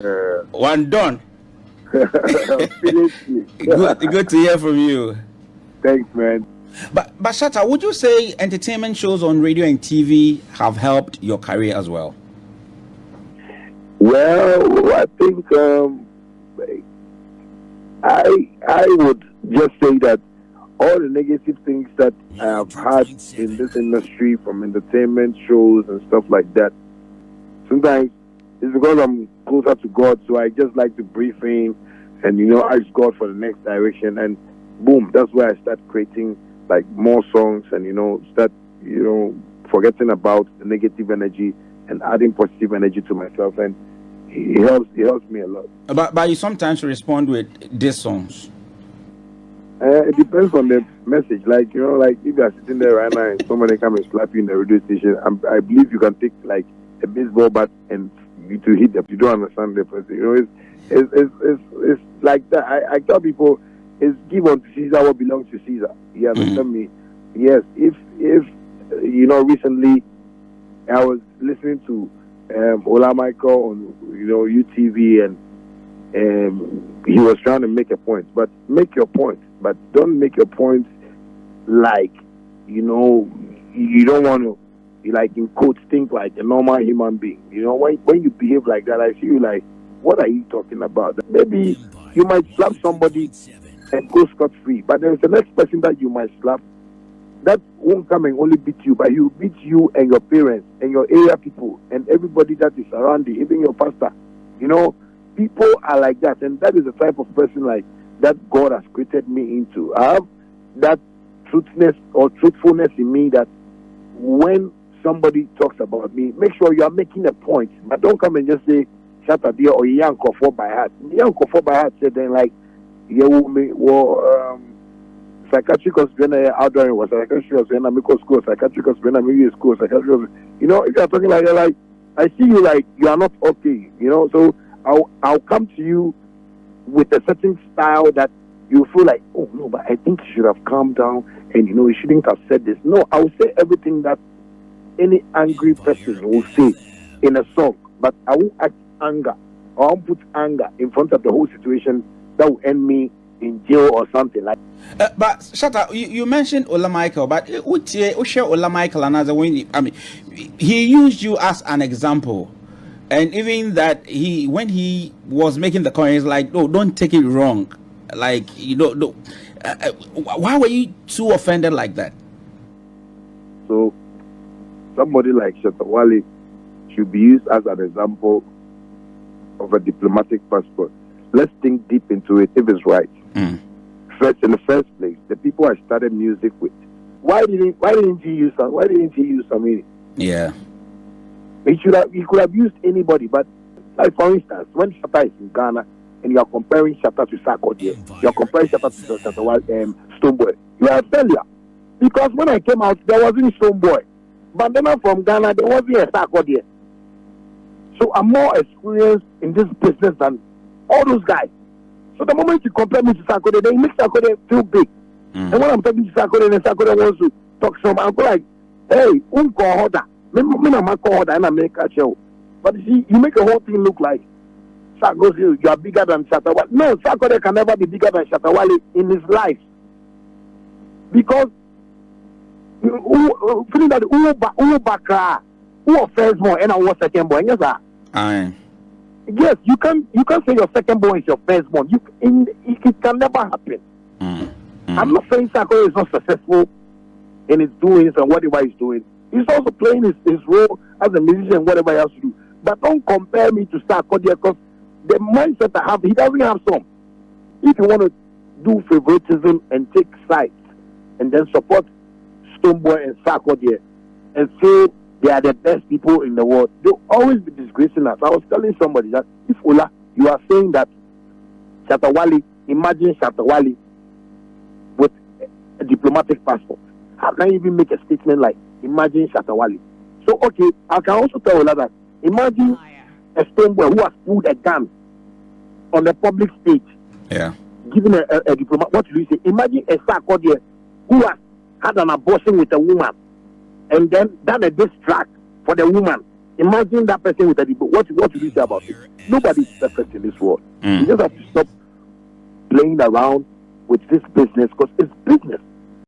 One done. Seriously. Good to hear from you. Thanks, man. But Shatta, would you say entertainment shows on radio and TV have helped your career as well? Well, I think I would just say that all the negative things that I have had in this industry, from entertainment shows and stuff like that, sometimes it's because I'm closer to God, so I just like to brief in and ask God for the next direction, and boom, that's where I start creating like more songs and start forgetting about the negative energy and adding positive energy to myself, and it helps me a lot. But you sometimes respond with these songs. It depends on the message. Like like if you are sitting there right now and somebody come and slap you in the radio station, I believe you can take like a baseball bat and to hit them. You don't understand the person. It's like that. I tell people, it's give unto Caesar what belongs to Caesar. You understand me? Yes. If recently I was listening to Ola Michael on UTV, and he was trying to make a point. But make your point, but don't make your point like you don't want to, like in quotes, think like a normal human being. When you behave like that, I see you like, what are you talking about? Maybe you might slap somebody and go scot-free, but there's the next person that you might slap that won't come and only beat you, but he will beat you and your parents and your area people and everybody that is around you, even your pastor. People are like that, and that is the type of person like that God has created me into. I have that truthfulness in me, that when somebody talks about me, make sure you are making a point, but don't come and just say Shatta dear or Yanko for by heart. Yanko for by heart said then like psychiatric hospital outdoor was psychiatric hospital medical school, psychiatric hospital maybe school, psychiatric hospital. If you are talking like that, like I see you like you are not okay, so I'll come to you with a certain style that you feel like, oh no, but I think you should have calmed down and you shouldn't have said this. No, I will say everything that any angry person will say in a song, but I won't act anger, or I won't put anger in front of the whole situation that will end me in jail or something like. But Shatta, you mentioned Ola Michael, but share Ola Michael another when he used you as an example, and even that when he was making the comment, he's like, no, don't take it wrong, like why were you too offended like that? So somebody like Shatta Wale should be used as an example of a diplomatic passport. Let's think deep into it if it's right. First, in the first place, the people I started music with, why didn't he use some? Yeah. He could have used anybody, but like for instance, when Shatta is in Ghana and you are comparing Shatta to Sarkodie, you are comparing Shatta to Stoneboy, you are a failure. Because when I came out, there wasn't Stoneboy. But then I'm from Ghana, there wasn't a Sarkodie. So I'm more experienced in this business than all those guys. So the moment you compare me to Sarkodie, they make Sarkodie feel big. And when I'm talking to Sarkodie and Sarkodie wants to talk some, I'm like, hey, but you see, you make a whole thing look like Sarkodie, you are bigger than Shatta Wale. No, Sarkodie can never be bigger than Shatta Wale in his life. Because feeling that who first boy and I was second boy, yes, sir. Yes, you can't say your second born is your first born. It can never happen. I'm not saying Sarkodie is not successful in his doings and whatever he's doing. He's also playing his role as a musician, whatever he has to do. But don't compare me to Sarkodie, because the mindset I have, he doesn't have some. If you want to do favoritism and take sides and then support Stoneboy and Sarkodie and say they are the best people in the world, they'll always be disgracing us. I was telling somebody that if Ola, you are saying that Shatta Wale, imagine Shatta Wale with a diplomatic passport. How can you even make a statement like imagine Shatta Wale? So okay, I can also tell Ola that imagine a Stoneboy who has pulled a gun on the public stage. Yeah. Given a diplomat, what do you say? Imagine a Sarkodie who has had an abortion with a woman and then done a diss track for the woman Imagine that person with a diploma. What do you say about it? Nobody is perfect in this world. You just have to stop playing around with this business because it's business.